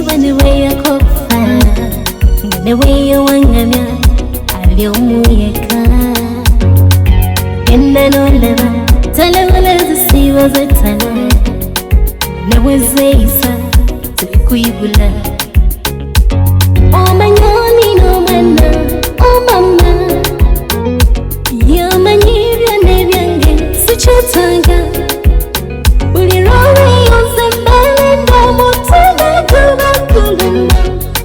Chituba ni weya kofa Ngane weya wangamya Alio muyeka Enda noleba Tala wala zisiwa zetana Naweze isa Tulikuibula Oh manyoni no mana Oh mama Yamanyirya nebyange Sichotanga Ulirowe yose mbele ndo mutuma kubakuluma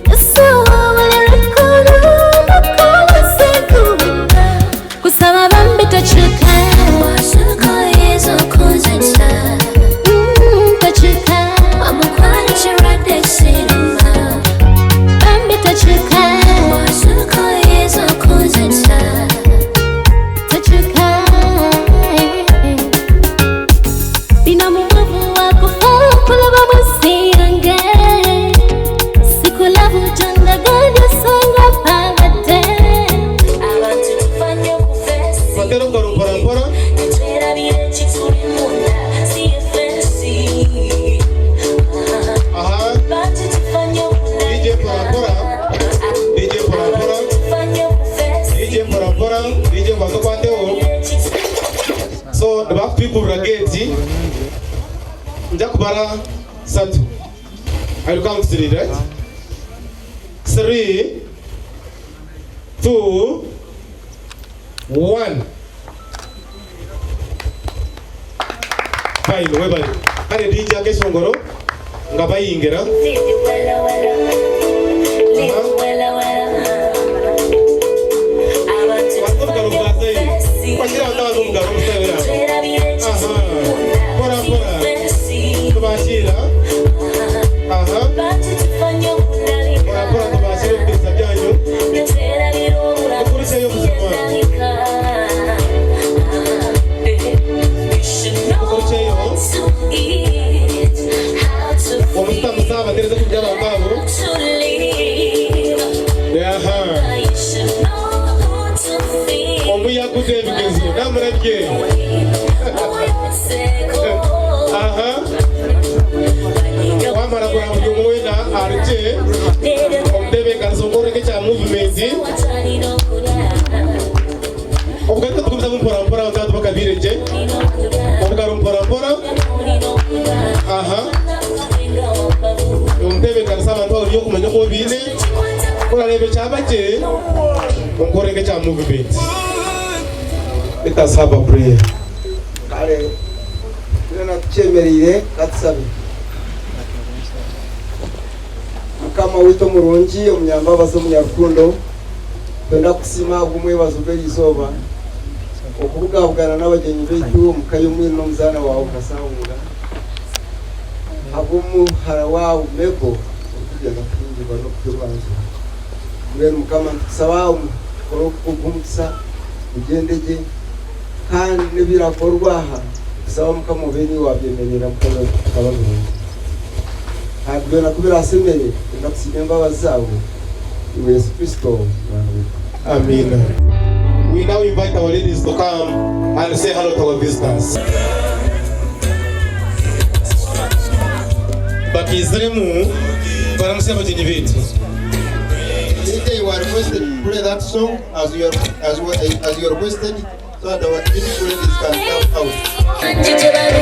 Yesuwa walirekuru Makula sekubula Kusaba bambi tachuka Wasuko yezo kuzita Tachuka Wamukwani chirade sinuma Bambi tachuka Wasuko yezo kuzita Tachuka Bina muwavu wako kula bamusiyange Sikula vujanda gadi songa pagate Abantu tufanye kufesi Matero karumparampara Nitwera bire chituri munda Siye fensi Aha Abantu tufanye kufesi DJ parampara DJ parampara Tufanye kufesi DJ parampara DJ Bakokwandeo So the back people rageti Njakubara Satu I'll count 3, right? 3 2 1 Fine, webali. Kare DJ akeshongoro ngabayingera. Live wala wala Live wala wala Abantu tufanye kufesi Kwashira ndazo mugaro mustawera. Nitwera bire chituri munda Pora Siye pora. fensi Tubashira. Aha. Abantu tufanye Pora pora tubashira kubisa byanyu. Nitwera birobura Ukurisa yo kuzima. Omusta musaba tereza kujaba ngabo. Aha. Omuya kutebigezo namurabye. Aha. Wamara kwa mjumwena arje. Omdebe kansongore kecha movement. Obugata tukumza mpora utatu bakabire je. Obugaro mpora. Aha. Omdebe kansaba ntwa yo kumenya ko bine. Kula lebe chabaje. Onkore kecha movement. Let us have a prayer. Kale Tuna tuchemerire katusabe Mukama wito murungi omunyambabazi omunyarukundo twenda kusima ogumwebazo bw'eriizooba okubugabugana n'abagenyi baitu omukayo mwine n'omuzaana wawe kasawunga ab'omuhara wawe mego okutugenda kuyingirwa n'okutubanjira mbwenu Mukama ntukusaba omukoro ogw'omukisa mugendegye kandi n'ebirakorwa aha kusaba Mukama obeni wabyemerera Mukama tukaba birungi kandi byona kubira asemere ndakusinya embabazi zawe iwe Yesu Kristo Amen. We now invite our ladies to come and say hello to our visitors. Bakizremu baramusema bagenyi betu. DJ, you are requested to play that song as you are requested so that our beautiful ladies can come out.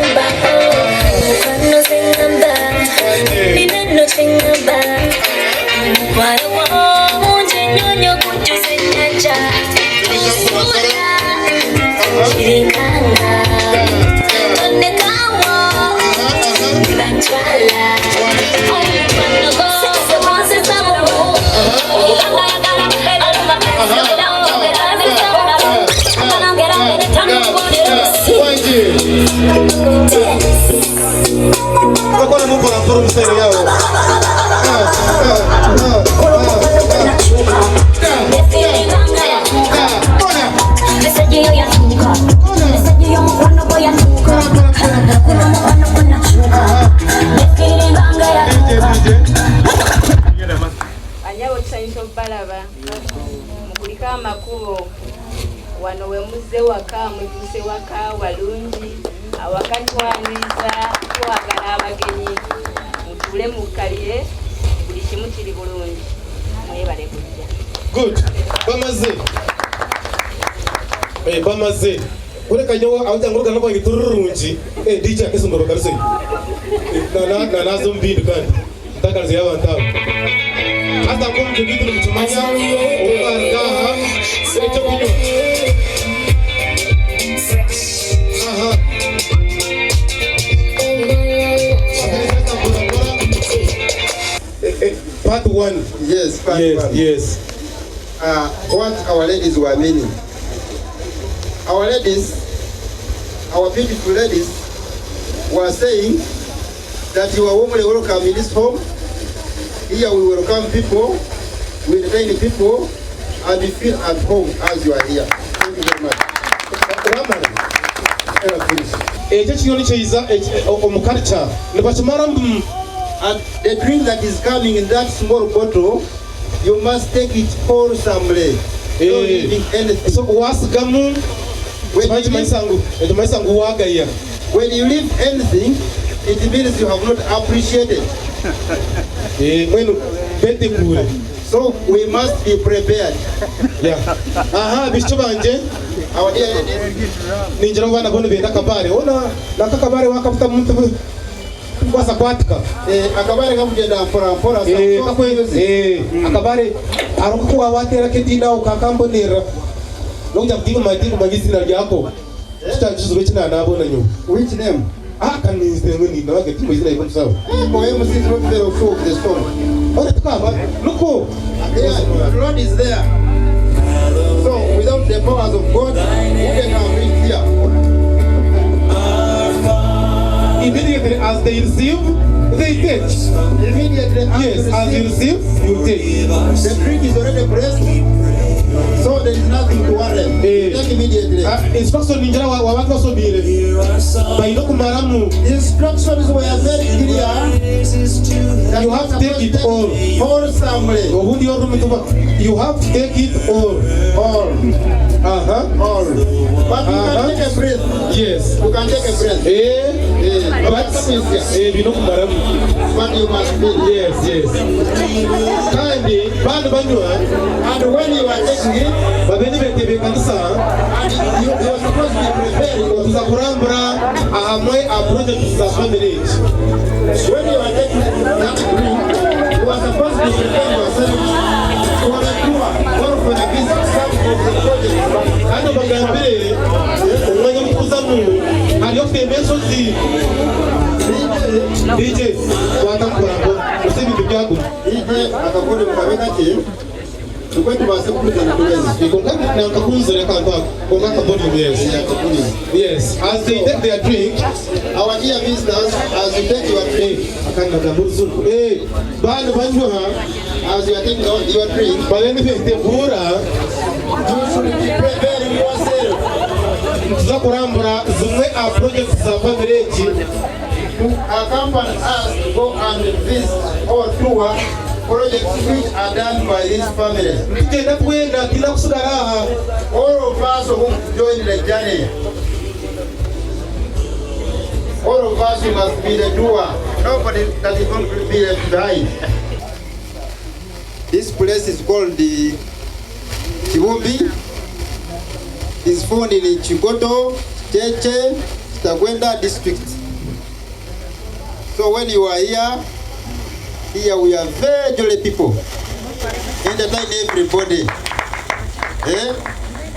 Bakona mukora mporo musere yawo. Anyabo kisanyisho balaba mukulika amakubo wano we muzze waka mutuse waka walungi awakatwaniza twagala abagenyi mutule mukalire kimu kiri bulungi mwebale kujja. Good. Bamaze. Kureka nyowa awujanguru kana kwangi tururunji. DJ akesundoro karise. Na nazo mbindi kandi. Takalize yabantu abo. Hata kumje bitu n'umutumanya ubangaha secho kunyo. Aha. Part 1. Yes, part 1. Yes. What our ladies were meaning. Our ladies, our beautiful ladies, were saying that you are warmly welcome in this home. Here we welcome people, we entertain people, and you feel at home as you are here. Thank you very much. And the drink that is coming in that small bottle, you must take it wholesomely. Don't leave anything. So when you leave anything, it means you have not appreciated. So we must be prepared. Yeah. Aha, bicho banje. Our dear ladies. Ninjira bana bono benda kabare. Ona nakakabare wakafuta muntu kwasa kwatika. Akabare kamugenda mpora. Akabare aronko kwa watera ketina ukakambonera. Nonja kutinga magizina lyako. Chitanjizwe china nabona nyo. Which name? Can you say when you know get to the storm? Look, the Lord is there. So without the powers of God, who can reach here? Immediately as they receive, they take. Immediately as you receive, you take. The drink is already pressed. So there is nothing to worry. Take immediately. Instruction ninjira wa watu wasobire. Bainoko maramu. Instructions were very clear. You have to take it all. Wholesomely. You have to take it all. All. All. But you can take a breath. Yes. You can take a breath. But you must feel. Yes. And when you are taking it, babeni betebe kanisa you are supposed to be prepared. Tuzakurambura ahamwe a project za family. When you are taking that drink, you are supposed to be prepared yourself for the tour or for the visit some of the projects. Ano bagambire umwanya mkuzamu haliyo femeso zi DJ watakurabo usibi byago DJ akakore mukabeka ki Ukweti basi kupita nduwezi. Ikongaka na kakunzere kanta kongaka body yes. As they take their drink, our dear visitors, as you take your drink, akanda gabuzu. Bana banjwa as you are taking your drink, baleni bete bura. You should be preparing yourself. Tuzakurambura zumwe a project za family to accompany us to go and visit or tour projects which are done by this family. All of us who join the journey, all of us must be the doer. Nobody that is going to be left behind. This place is called the Bombi. It's found in Chikoto, Cheche, Tagwenda district. So when you are here we are very jolly people. Entertain everybody.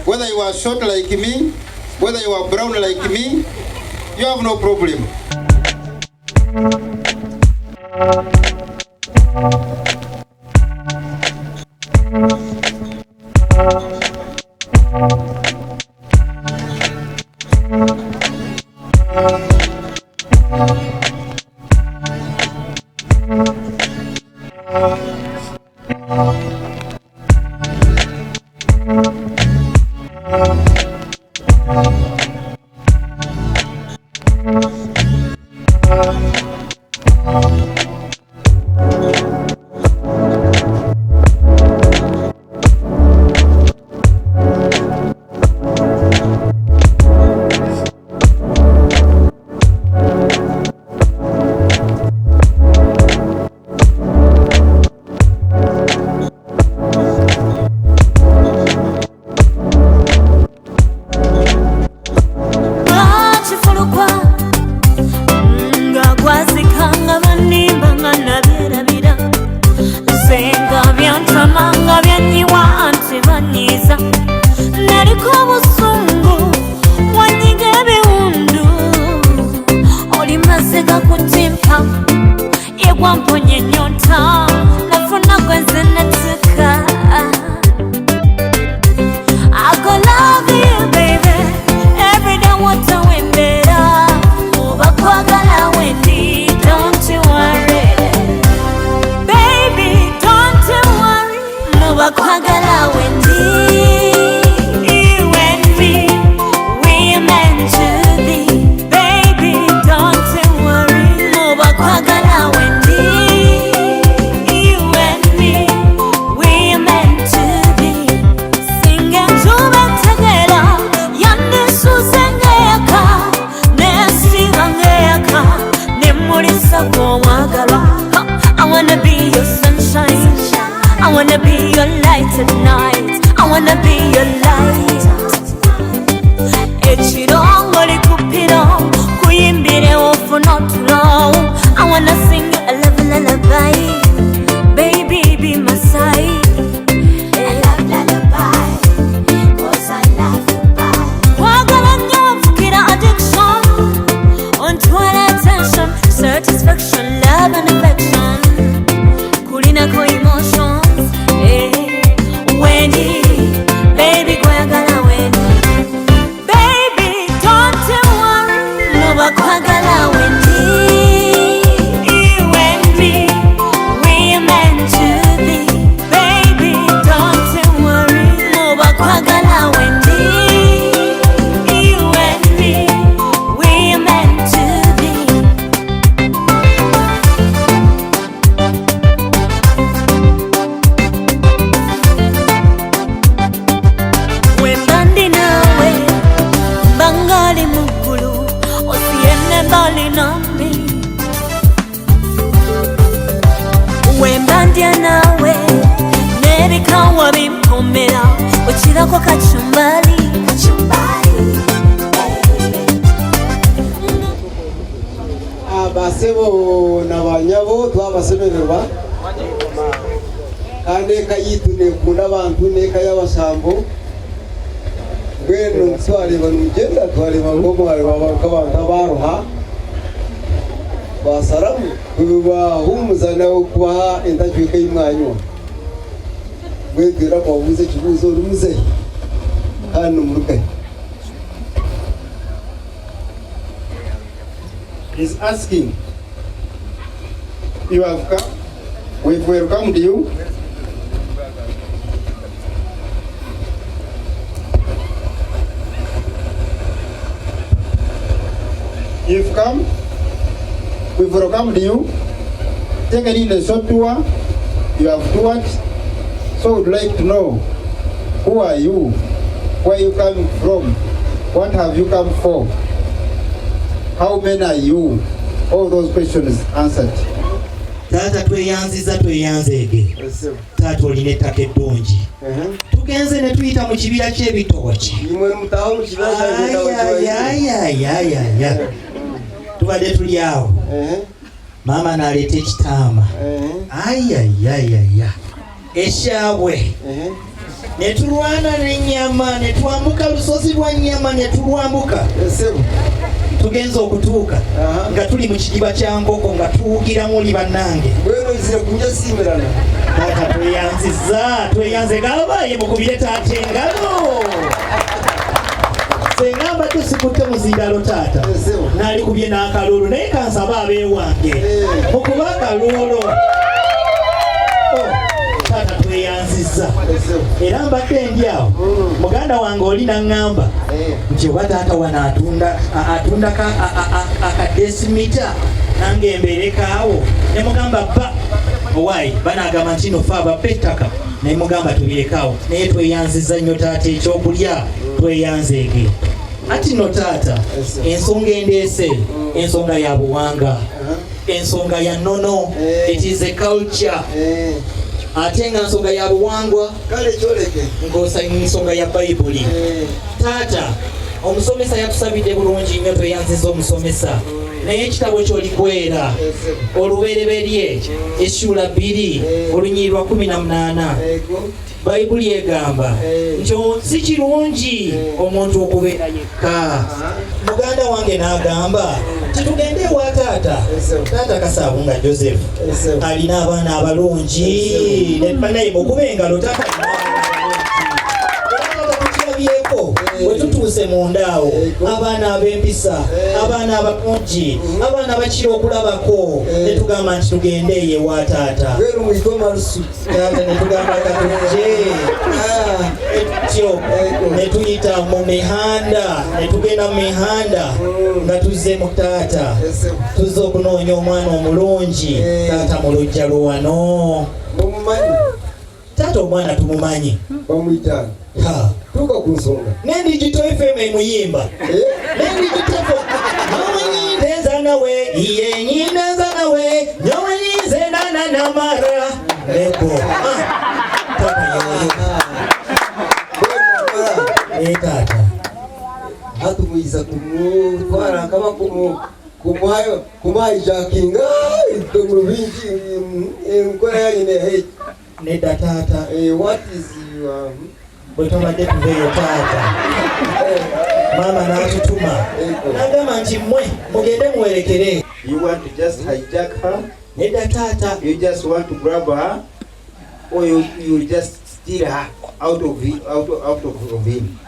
Whether you are short like me, whether you are brown like me, you have no problem. Kasega kutimpa Yegwa mponye nyota Nafuna kwenze netuka I go love you baby Every day what I win better Uba kwa gala wendi Don't you worry Baby don't you worry Uba kwa gala wendi You and me We meant to be Baby don't you worry Uba kwa gala wendi You and me We meant to be Singing to together Yandi suzengeka Nesivangeka Nemurisa kwa magala I wanna be your sunshine I wanna be your light at night I wanna be your light Echirongo likupiro Kuyimbire ofuna tulo I wanna sing you a lullaby Baby be my side I love lullaby Cause I love you Wagala nyo mfukira addiction Ontwala attention Satisfaction, love and affection Kulina ko emotions Wendy Baby kwagala Wendy Baby don't you worry Nuba kwagala Wendy You and me We meant to be Baby don't you worry Nuba kwagala Wendy You and me We meant to be Wembandi nawe Bangali mukulu Osiene mbali nami Wembandi nawe Nebikawa bimpomera Uchirako kachumbali Abasebo n'abanyabo twabasemererwa kandi kayitu nekunda abantu neka y'abasambo bweno twareba n'ugenda twareba ngo mwari babakabantu baruha basaramu kubahumuza nawe kubaha indajwika y'umwanyu bwegera kwabuze kibuzo rumuze hano muruke is asking, you have come, we've welcomed you. You've come, we've welcomed you. Taken in a short tour, you have toured, so we'd like to know, who are you, where you coming from, what have you come for? How many are you? All those questions answered. Tata tweyanziza tweyanzeege. Tata oline ettaka eddungi. Tugenze ne tuyita mu kibira ky'ebitoki. Nimwe mutaho mu kibira ya. Tubadde tuli awo. Mama n'aleeta ekitaama. Ya. Eshabwe. Ne tulwana n'ennyama ne twambuka lusozi lwa nnyama ne tulwambuka. Tugenza okutuuka nga tuli mu kidiba kya nkoko nga tuwugira muli bannange wezire kunja simirana taata tweyanze gabaye mukubire taata engalo sengamba tusikutte muzindalo taata naali kubye n'akalulu naye kansaba abeewange mukuba akalulu taata tweyanziza era mbadde ndi awo muganda wange oli n'aŋŋamba nti oba taata wano atunda akadesimita nange embeerekaawo ne mugamba bba owaayi banaagamba nti no fe ababba ettaka naye mugamba tubyekaawo naye tweyanziza nnyo taata ekyokulya tweyanzeege ati no taata ensonga endeese ensonga ya buwanga ensonga ya nnono it is a culture ate nga nsonga ya buwangwa kale kyoleke ngosa nsonga ya bayibuli taata omusomesa yatusabidde bulungi nnyo tweyanziza omusomesa naye ekitabo kyolikwera olubereberye essula 2 olunyiri lwa 18 bayibuli egamba nti si kirungi omuntu okubeera yekka. muganda wange n'agamba titugende ewa taata Kasaabu nga Joseph alina abaana abalungi naye mukuba engalo tukirabyeko bwe tutuuse mundaawo abaana ab'empisa abaana abalungi abaana bakira okulabako netugamba nti tugende eyo ewa taata netugamba katuje etyo netuyita mu mihanda netugenda mu mihanda nga tuzze mu taata tuzze okunoonya omwana omulungi taata mu lujja luwano taata omwana tumumanyi bamuyita tuka ku nsonga n'endigito FM emuyimba n'endigito neza nawe yenyineza nawe nyowenyize nanamara leko tata hatumuyiza kumutwara kama kumuhijakinga mu bingi nkora yanyine nedda tata what is your bwe tubadde tuveeyo taata maama n'atutuma n'agamba nti mmwe mugende muwerekere. You want to just hijack her? Nedda taata You just want to grab her? Or you just steal her out of him?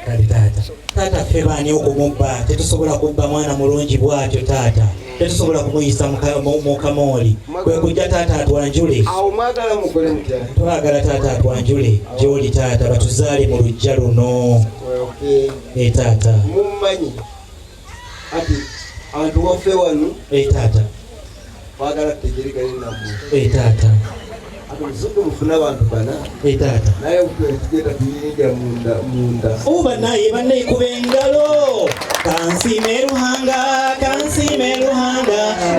kale taata ffe baani okumubba tetusobola kubba mwana mulungi bw'atyo taata tetusobola kumuyisa mu kamooli kwe kujja taata atwanjule mwagala mukole mutya twagala taata atwanjule gy'oli taata batuzaale mu lujja luno. Taata mumanyi ati abantu waffe wano taata twagala tutegereka n'ennamu taata Zuko mfuna abantu bana. Tata. Naye ukigenda tuyingira munda. Uba naye banne kubengalo. Kansime ruhanga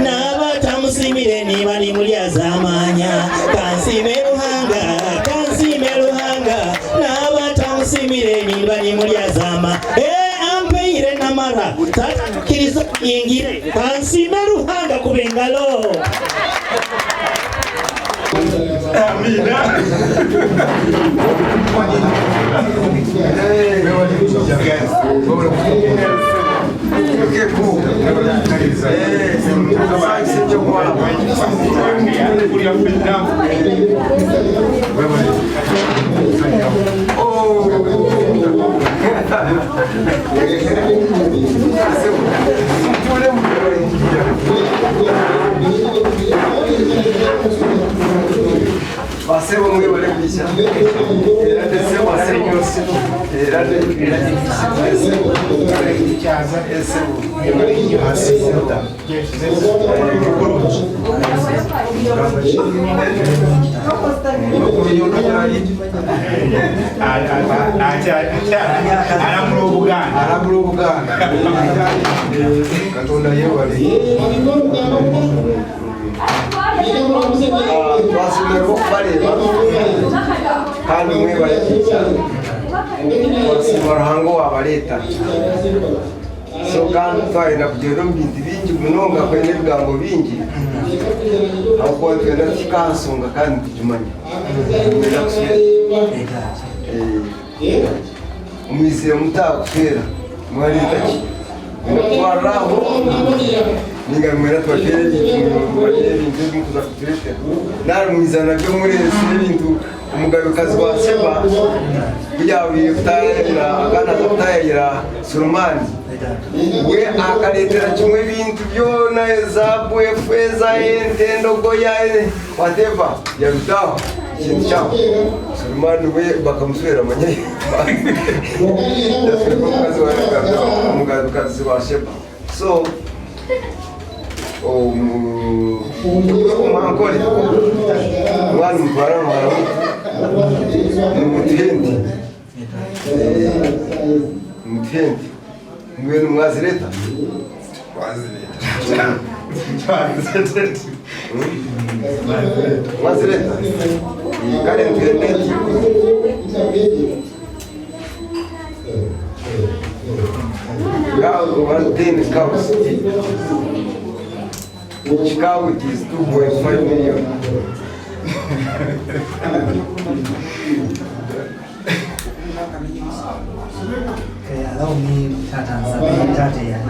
n'abatamusimire niba ni mulya zamanya. Kansime ruhanga n'abatamusimire niba ni mulya zama. Ampeire namara. Tata kiriza yingire. Kansime ruhanga kubengalo. Amina. Pasebo mwe wale bisha. Era desebo asenyo sino. Era de esebo. Katonda yewale. Twasomero baleba kandi mwebale ruhango wabaleeta so kandi twalina kugenda mu bintu bingi munonga kwena ebigambo bingi ahakuba twena tukikansonga kandi tukimanya omwizire mutakufeera mwalintaki twaraho ninga mwera twakere ibintu bikuza kuturete nari mwizana byo murese ibintu umugabekazi wa Seba kujawiye kutayira akana kutayira Sulumani we akaletera kimwe bintu byona ezabu efeza entendo goya whatever yabitaho kintu cyao Sulumani we bakamuswera manye umugabekazi wa Seba so umwankole mwana mutwara mwana mutihenti mwenu mwazireta mwazireta kale mtihenti God, one thing comes. Chicago it is 2.5 million. Allow me Tata and Tate and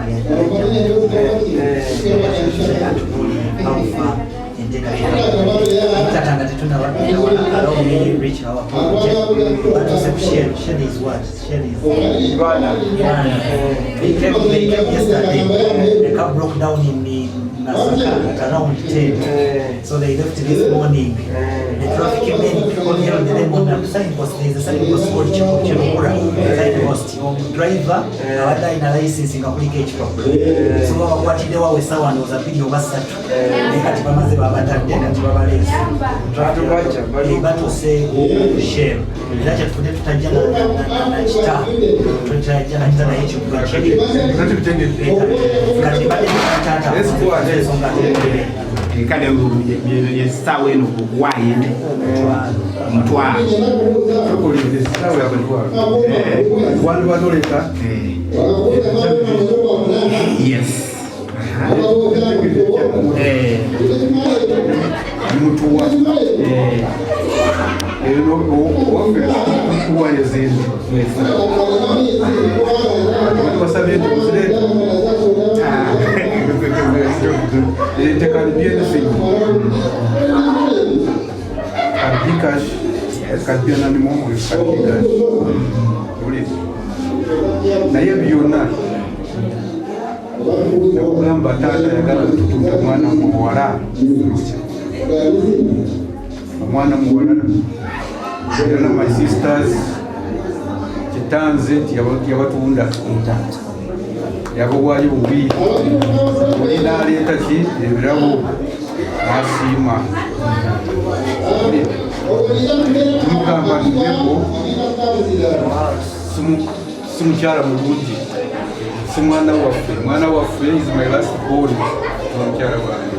how far in Tata allow me reach our project. But to share is what? Share is they came yesterday. The car broke down in Nasaka at around 10. So they left this morning. The traffic many people here on the lemon signpost. There is a signpost called Chemura. Signpost. Driver, our line license in application. So what they were with someone was a video was set. They had to be but to say shame. That's it for them to Tajana and Chita. To Tajana and kale yesawe no kugwaye mtwa One badoleka. yes Mutwa. Eno kuwa yezindu. Wasabe nduzile. They can be anything. Can be cash. Can be an animal. Can be cash. Na yebyona. Nakugamba taata yagala kutunga mwana muwala. Mwana muwala. Yona my sisters. Kitanze yabatunda. Yabawayo ubi. Olina leta ki ebirabo asima. Mugamba ndembo. Sumukyala mulungi. Mwana waffe is my last born. Mukyala wange.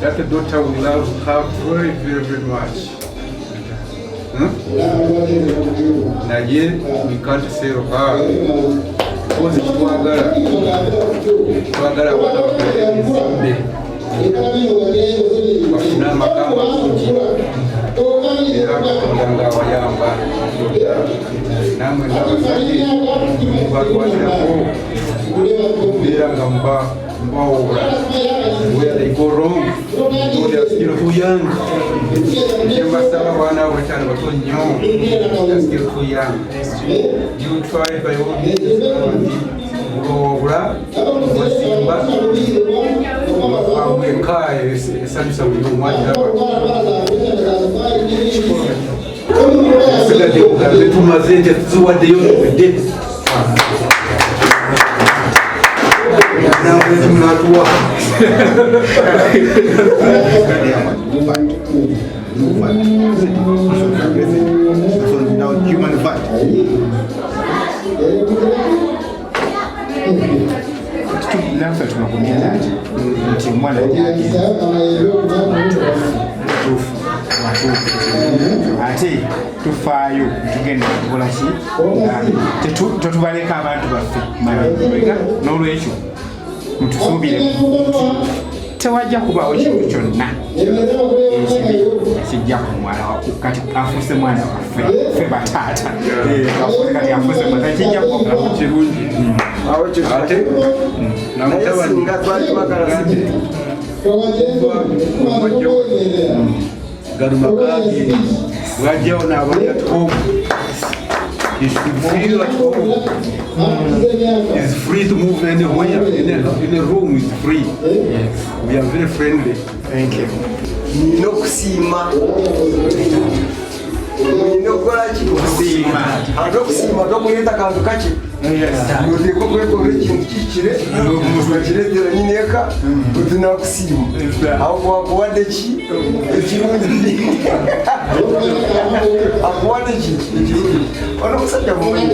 That daughter we love her very, very, very much. Naye we can't say her. Because twagala abaana bakozze bafuna amakamba kungi era Katonda ng'abayamba namwe ng'abazadde mubalwanirako era nga mbawula where they go wrong so they are still too young. Mbasaba abaana abo bakyali bato nnyo, they are still too young. You try by all means kulowobula basimba amweka esanyusa buli omwagiraba sigadde kugambe tumaze nti tuziwaddeyo nobudde nawe tunatuwa human fat naffe tunakumira nti omwana ate tufaayo tugenda kukola ki tetubaleka abantu baffe mabega n'olwekyo mutusuubire tewajja kubaawo kintu kyonna ekibi kijja ku mwana kati afuuse mwana waffe ffe bataata kati afuuse mwana kijja kuba kirungi ate namutabani garumakagi bwajjawo n'abali at home. You should feel at home. It's free to move anywhere. In a room is free. Yes. We are very friendly. thank you No kusima. No kolaki kusima. Ando kusima dokuleta kantu kaki. Ndiko kweko ikintu kikire muzwakire dira nyineka kutina kusima. Aho kwakuwadde ki ekirungi. Akuwadde ki ekirungi. Ono musajja mumanyi.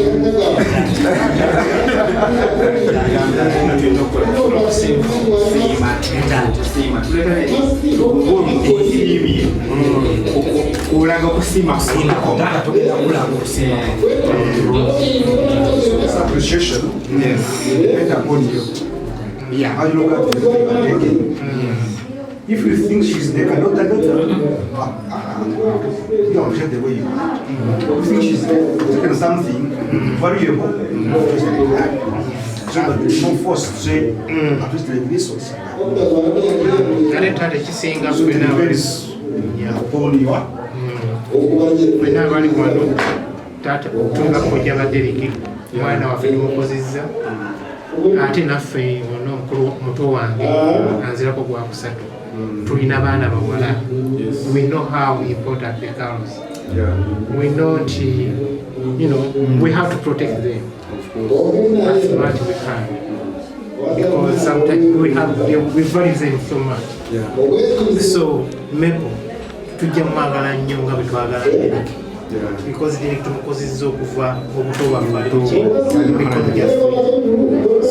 Kulaga kusima Appreciation. yes depend upon you Yeah. How you look at the taking. If you think she's there, cannot the daughter. You don't shut the way you want. If you think she's taking something valuable, so that there's no force to say, at least like this or something. ate naffe ono muto wange anzirako gwa kusatu tulina baana bawala. We know how important the girls. We know we have to protect them as much we can, because sometimes we value them so much. So Maple tujja mwagala nnyo nga bwe twagala Derrick, because Derrick tumukozezza okuva obuto bwaffe because just so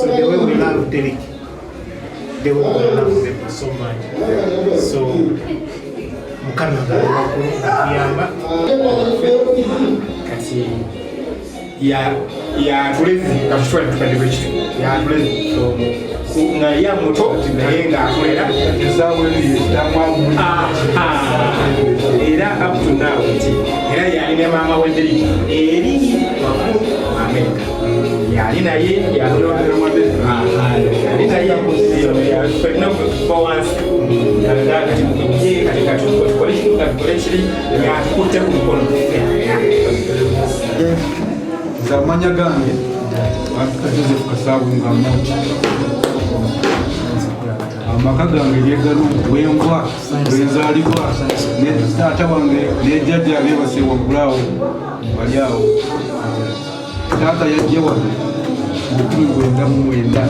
the way we love Derrick, the way we love Maple so much. So mukama ngayamba kati ya tulezi katutwale tukadde bwekiti ya tulezi nga ya muto naye ng'akolera era up to now era yali ne maama we Derrick eri waku America yali naye yali naye fenna bawansi kati mukujje kati tukole kiri yatukutte ku mukono zamanya gange watuka Joseph Kasabu nga mmoja amaka gange lyegalo wembwa wenzalibwa ne taata wange nejjajja abebase waggulawo bali awo taata yajja wano 1999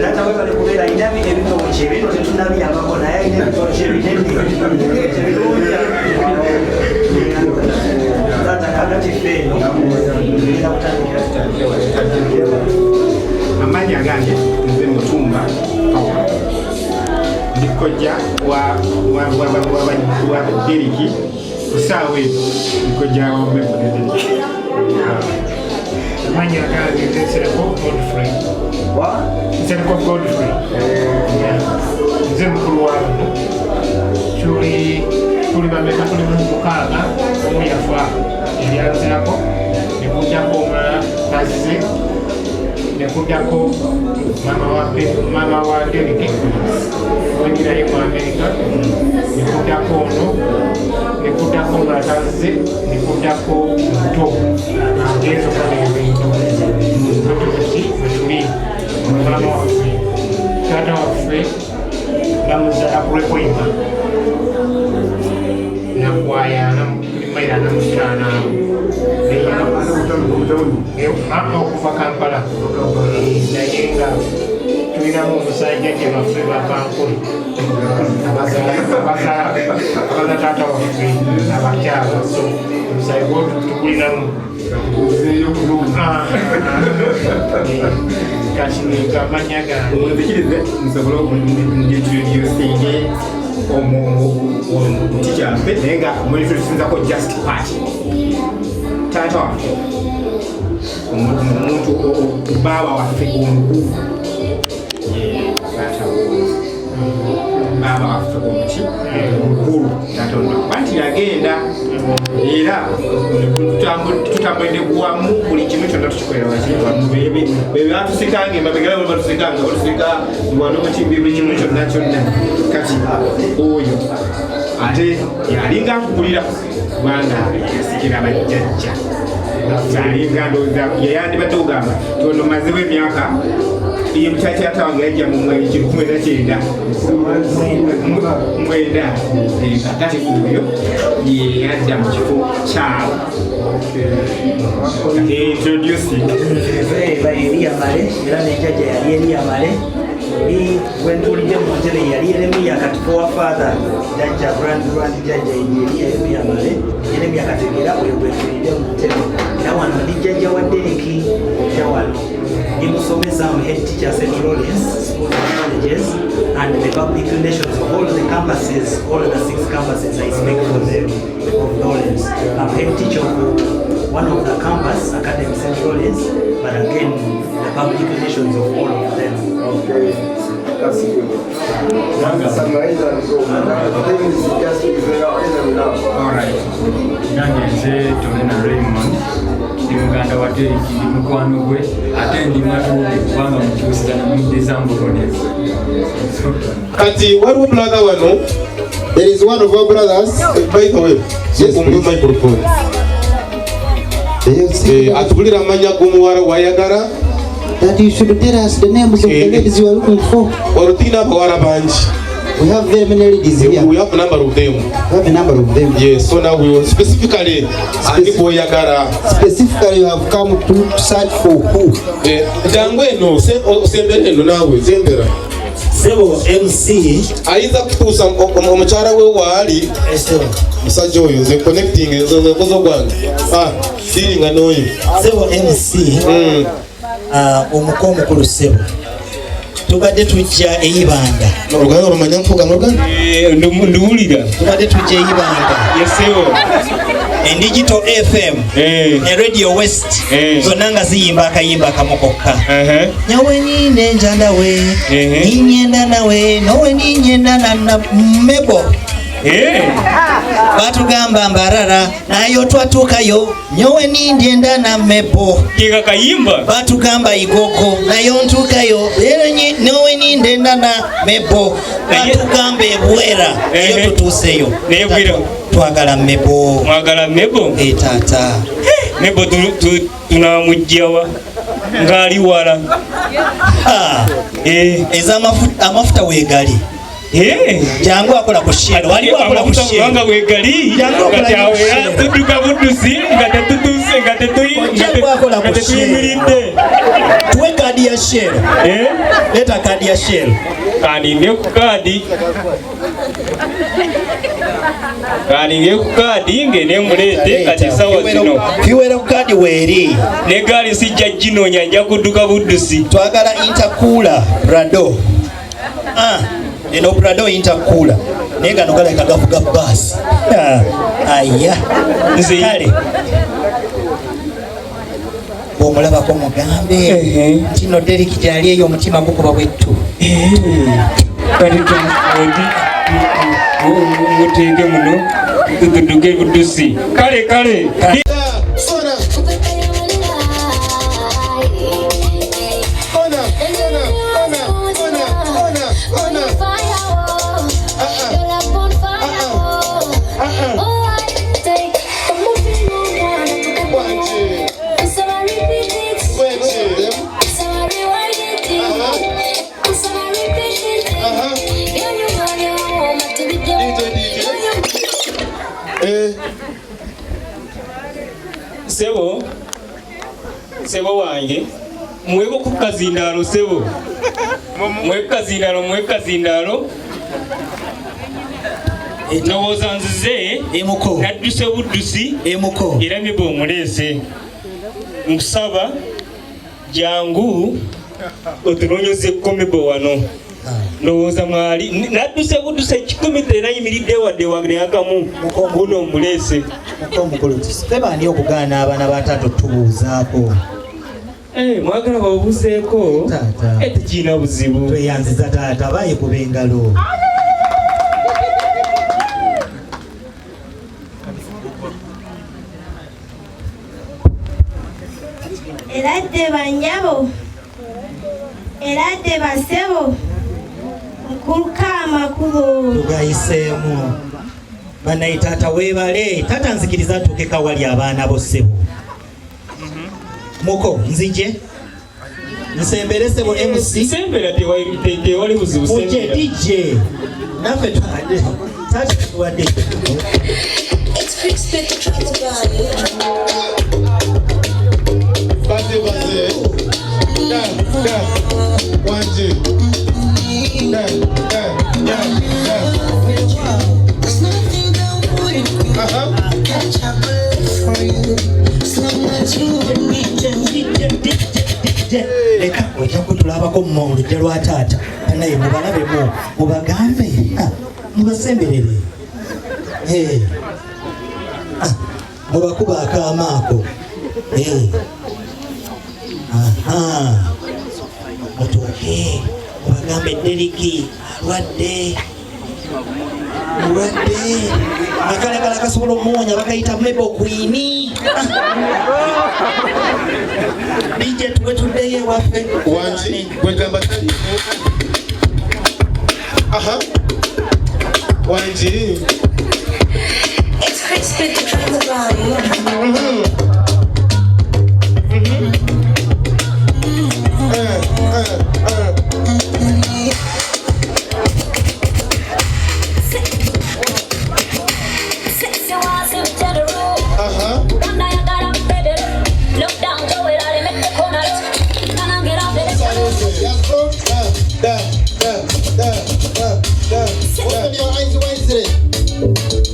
Tata wewe alikubera indabi ebito chebino tetunabi abako na yeye ebito chebino tata kakati feno ngira kutandikira amanya gange nze mutumba ndikojja wa Derrick kusawe ndikojja wa Maple Derrick amanya gange nze Godfrey nze Godfrey nze mukulu wange tuli bameka tuli mukaaga omu yafa ebyanzirako nekujjako omulala tazze nekujjako mama wa Derrick wengirayo mu America nekujjako ono nekujjako omulala tazze nekujjako muto ezo kale ebintu wetuli mama waffe taata waffe bamuzala kulekwimba nakwayana maira namutana okuva Kampala naye nga tulinamu omusajja gye baffe bapankuli abaza taata waffe abakyala, so omusajja gwo tukulinamu kati ngamanya gange munzikirize nsobola okundiintroducinge omuti kyaffe naye nga muintroducinzako just party taata waffe omuntu baaba waffe omukulu baaba waffe omuti omukulu taata onnakuba nti yagenda era tutambulidde wamu buli kimu kyonna tukikolera wamu bebatusikanga emabegera bwe batusikanga batusika wano mutimbi buli kimu kyonna kyonna kati oyo ate yalinga nkukulira kubanga yasikira bajjajja yalinga ndowooza yayandibadde ogamba tono mazewo emyaka iyo mutatyata wange yajja mu 1999 kakati oyo yeyadda mu kifo kyawe introducing Male era nejjajja yali Eliamale wentulidde mu ntebe yali Yeremiya kati for father jajja grand jajja Eliamale Yeremiya kategera oyo wentulidde mu ntebe era wano ndi jajja wa Derrick ojja wano ndimusomesa mu head teacher St. Lawrence School of Colleges and and the public relations of all of the campuses, all of the 6 campuses, I speak for them of Lawrence. I'm head teacher of one of the campus, Academy St. Lawrence, but again, the public relations of all of them. Okay, that's good. Alright. Nange nze Tolena Raymond. Ndi muganda wa Derrick ndi mukwano gwe ate ndi matuuge kubanga mukyusira namuddiza mbulonezi. Kati waliwo brother wano. There is one of our brothers. By the way, yes, microphone. Atubulira amanya g'omuwala wayagala. That you should tell us the names of the ladies you are looking for. Olutina abawala bangi. We have very many ladies here. We have a number of them. We have a number of them. Yes, so now we will specifically you have come to search for who? Jangweno, sembere nawe, sembera. Sebo MC aiza kutusa omukyala we waali musajja oyo nze connecting nze kozo gwange siringa n'oyo Sebo MC omuko omukulu Sebo tubadde tujja eyibanda oluganda olumanya nfuga oluganda nduwulira tubadde tujja eyibanda yesebo Digital FM ne Radio West zonna nga ziyimba akayimba akamukokka nyawe ninde njanda we ninyenda nawe nowe ninyenda na mebo batugamba mbarara nayo twatukayo nyowe nindyenda na mebo kika kayimba batugamba igogo nayo ntukayo nowe nindenda na mebo batugamba ebwera eyo tutuseyo twagala mebo mwagala mebo tata mebo tunamujjawa ngali wala amafuta wegali jangu akola ku share waliwo akola ku share wanga wegali kati awera tuduka budusi ngatetutuse ngatetuyimiridde tuwe kadi ya share leta kadi ya share kadi ngeku kadi ngene mulete kati sawa zino kiwera ku kadi weri ne gali sijja jinonya nja kuduka budusi twagala intercooler Prado eno Prado intercooler nega nogala kagavuga bus aya nze kale omulabako mugambe kino Derrick gyali eyo omutima gukuba bwettu mutege muno tuduge budusi kale Sebo wange mweko kukazindalo sebo mwekazindalo ndowooza nzize nadduse buddusi era mibo omulese nkusaba jangu otunonyeze komebo wano ndowooza mwali nadduse budduse 10 terayimiridde wadde wange akamu guno omulese omukulu tebani okugaana abaana batato tubuuzaako mwagala babuuzeeko tekiina buzibu tweyanziza taata bayikuba engalo eradde banyabo eradde basebo nkuluka amakulu tugayiseemu banayi taata weebale taata nzikiriza ntuukeka wali abaana bo ssebo muko nzije nsembere ssebo MC sembera tewali buzibu sembera DJ naffe tuwadde taata tuwadde leka ojja kutulabako mu lujja lwa taata naye mubalabemu mubagambe mubasemberere mubakuba akaamaako mutuuke mubagambe Derrick alwadde akalagala kasobola omuwonya bakayita MABLE Queen DJ tuwe tuddeyo ewaffe wangi gwegamba wangi It's crispy to try the volume.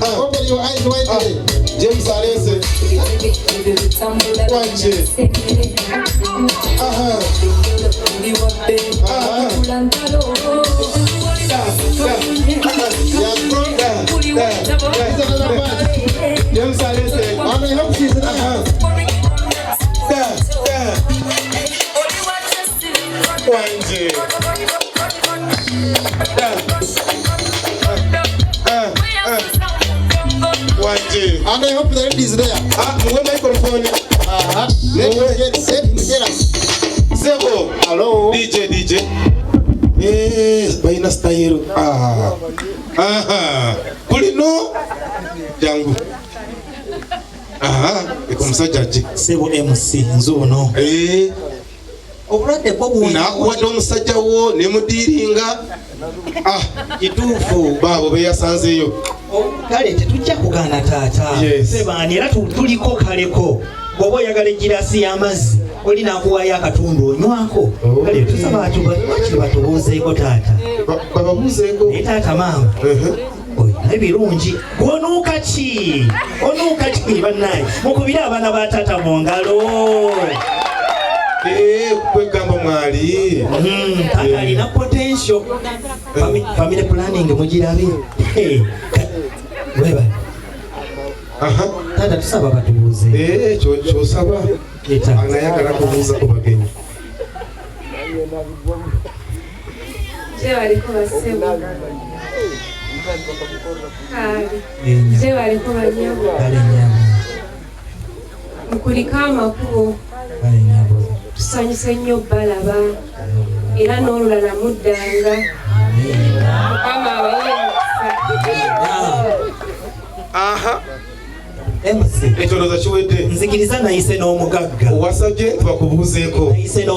Open your eyes widely. James Alese. Watch it. James Alese. I hope she's in the house. And I hope the lady is there. Move microphone. Sebo. Hello. DJ. Yes, baina style. Kulino. Jangu. Eko musajja. Sebo MC nzono. Obulwadde bwo nakuwadde omusajja wo ne mudiringa kituufu baabo beyasanzeeyo kale tetujja kugaana taata sebaani era tuliko kaleko bw'oba oyagala egirasi y'amazzi oli nakuwaayo akatundu onywako kale tusaba bakiri batubuuzeeko taata bababuuzeeko naye taata maama naye birungi gwonuuka ki onuuka ki bannaye mukubire abaana ba taata mu ngalo kwegamba mwali taata alina potential family planning mugirabe weba taata tusaba batubuuze kyosaba anayagala kubuuza ku bagenyi bariko basebo kale bariko banyabo mukulika amakubo tusanyuse nnyo balaba era n'olulala muddanga mukama ekyonoza kiwedde nzikiriza nayise n'omugagga wasabye tubakubuuzeeko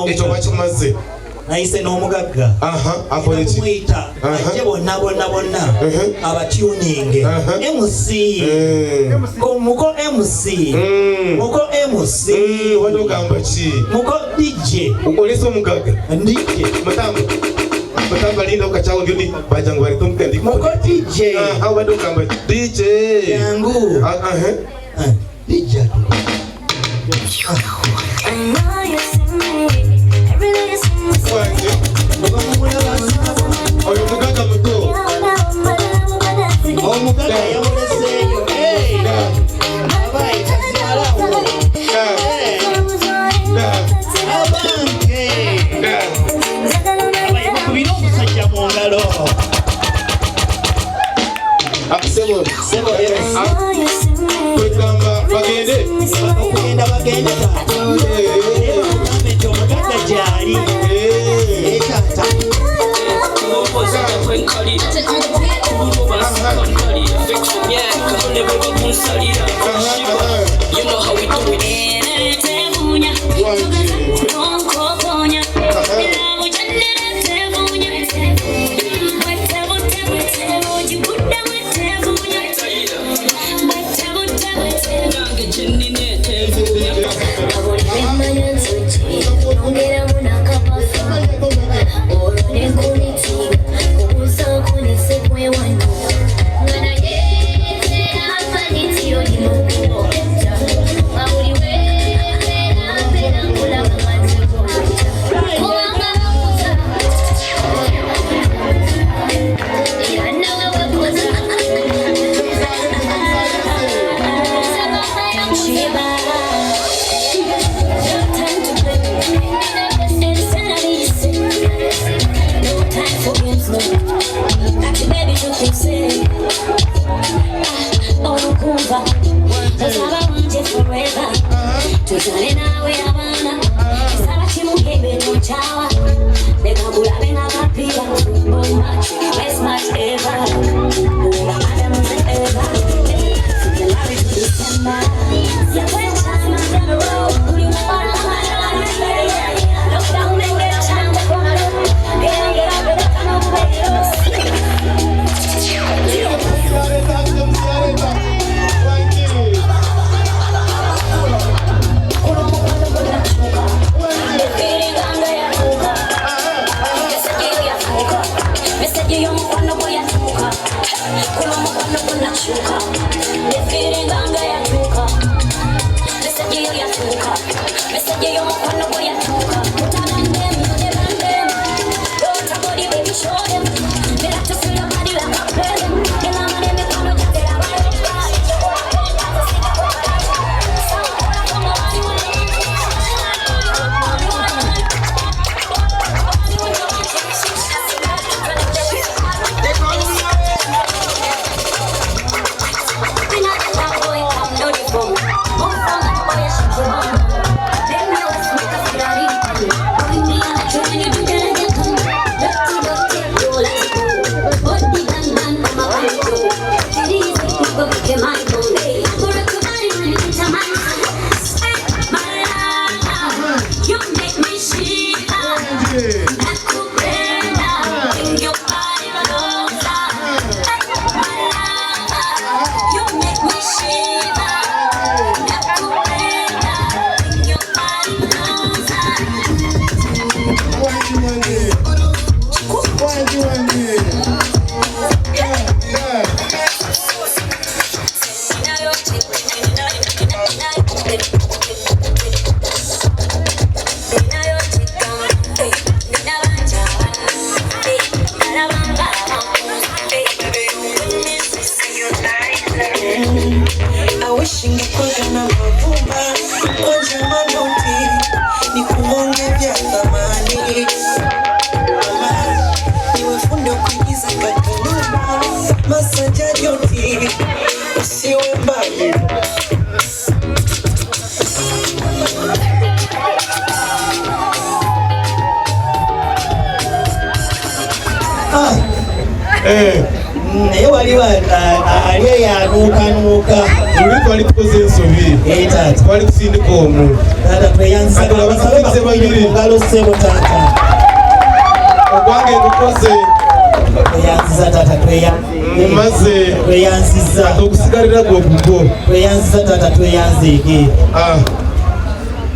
ekyo bakimaze nayise n'omugagga akolekimuyita ajje bonna abatuninge muko MC wadogamba ki muko DJ olesa omugagga DJ matamba linda ukachango ndio bajangu bali tumpe ndiko muko DJ au bado kamba DJ yangu DJ oyo mugagga muto omugagga yamuleseeyo abayi tazalawo kubira omusajja mu ngalo kwegamba bagende okugenda bagende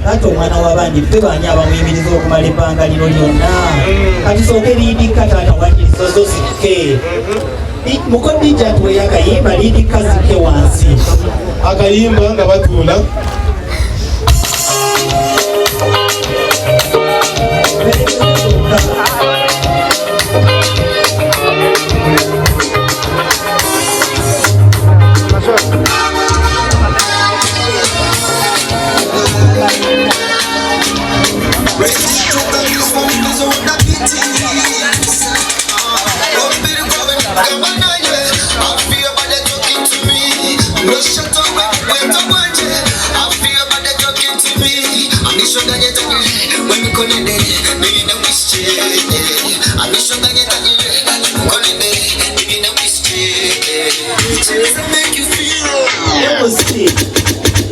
Kato mwana wabandi tebanya abamuyimiriza okumala ebbanga lino lyonna kati sooke liidika taata wakirizozo zikke mukodija tuweyo akayimba liidika zikke wansi akayimba nga batuula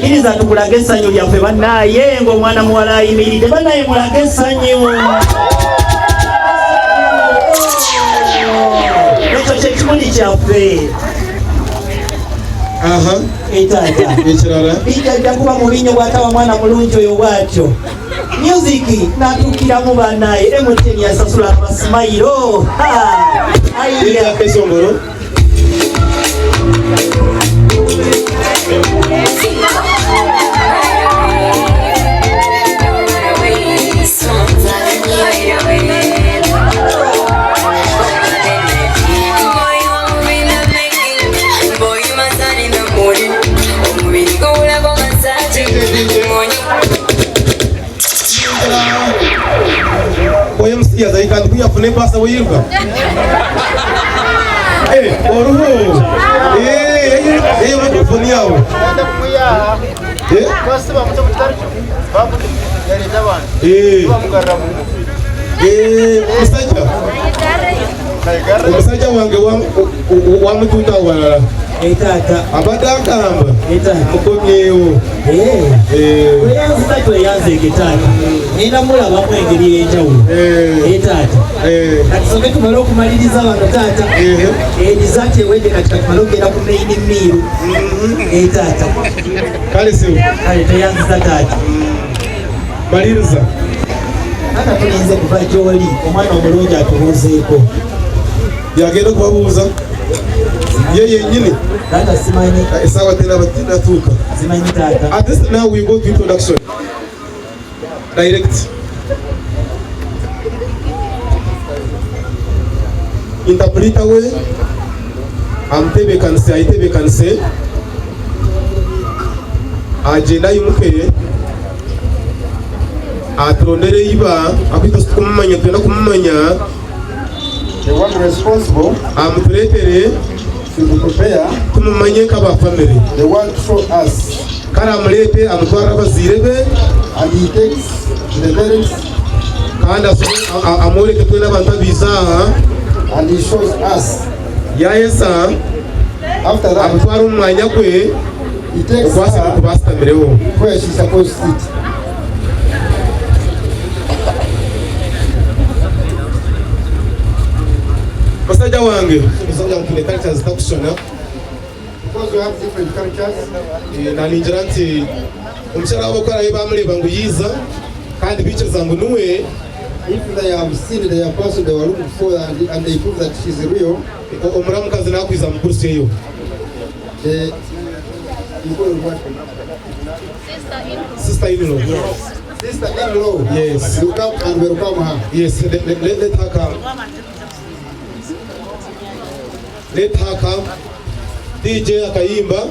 Iriza tukulaga essanyu lyaffe bannaye ng'omwana muwala ayimiridde bannaye mulaga essanyu ekyo kyekimuli kyaffe ekirala bijjajja kuba mu binnyo bw'ataba mwana mulungi oyo bw'atyo musiki n'atuukiramu bannaye MTN yasasula amasimayiro esongolo Oye msikia zaidi kandi kuja kufune pasa uyimba. Oruho. Microphone yao. Omusajja wange wamutuuta awalala abadde agamba mukomyewo weyanzika tweyanzeeke taata nina mulabamu engeri y'enjawulo taata kati soke tumale okumaliriza bano taata dizati ewedde kati katumale okugenda ku maini miiru taata kale tweyanziza taata maliriza ata tulinze kuva gy'oli omwana omulungi atubuuzeeko yagenda okubabuuza ye yennyini taata simanyi esawa tenatuuka simanyi taata. At this now we go to introduction direct interpreter we amutebekanise ayitebekanise agenda yimukeye aturondere iba akwita kumumanya tugenda kumumanya the one responsible amutuletere to prepare tumumanye nk'aba family the one to show us kale amulete amutwara abaziire be and he takes the parents kandi amwoleke twena abantu abiza aha and he shows us yayesa after that amutwara omumwanya gwe he takes okwasiga her kubasitamirewo where she's supposed to sit. musajja wange musajja nkine culture zitakushona Because we have different cultures. naninjira nti omukyala w'abakorayo bamuleba ngu yiza kandi biikiriza ngu nuwe If they have seen their person they were looking for and they prove that she's real, omuramukazi nakwiza mukurusi eyo you call it what? sister in-law. Sister-in-law. Yes. You come and welcome her. Yes, let her come. Let her come. DJ akayimba.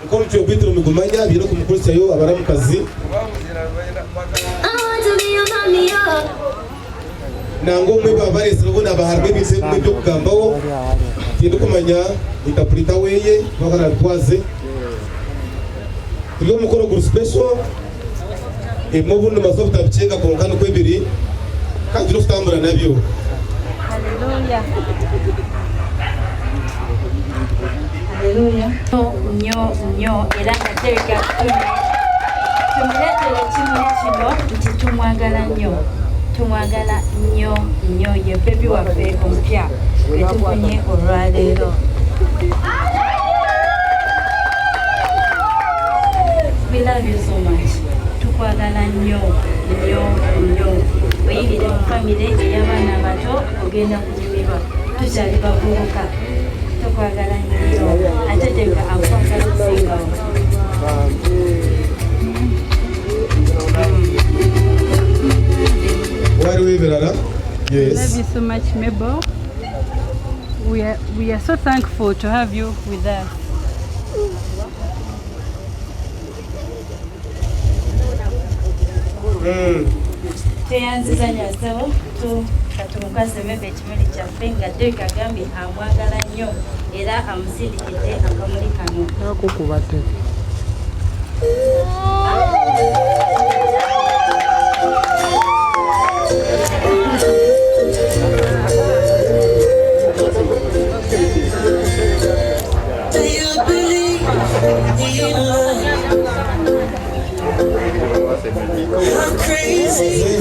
Nkomtu obitro migumanya biro kumukurisa yo abaramukazi nango mwe babarese bona baharbe bise mwe byo kugambaho tindu kumanya interpreta weye bakara twaze turiyo mukoro guru special mubuno masofuta bicenga konkano kwebiri kandi no kutambura nabyo. Haleluya. Haleluya. Nyo era atereka tumuletera kimwe kino nti tumwagala nnyo ye bebi waffe omupya gwetufunye olwaleero. We love you so much. Tukwagala nnyo. Oyingire mu famire ey'abaana bato ogenda kunyumirwa tukyali bavubuka. Tukwagala nnyo ate teka akwagala okusingawo. Yes. Love you so much, Mabel. We are so thankful to have you with us. Tweyanziza nyasawo katumukwase Mabel ekimuli kyaffe nga Derrick agambye amwagala nnyo era amusindikidde akamuli kano. Nakukubate. Crazy.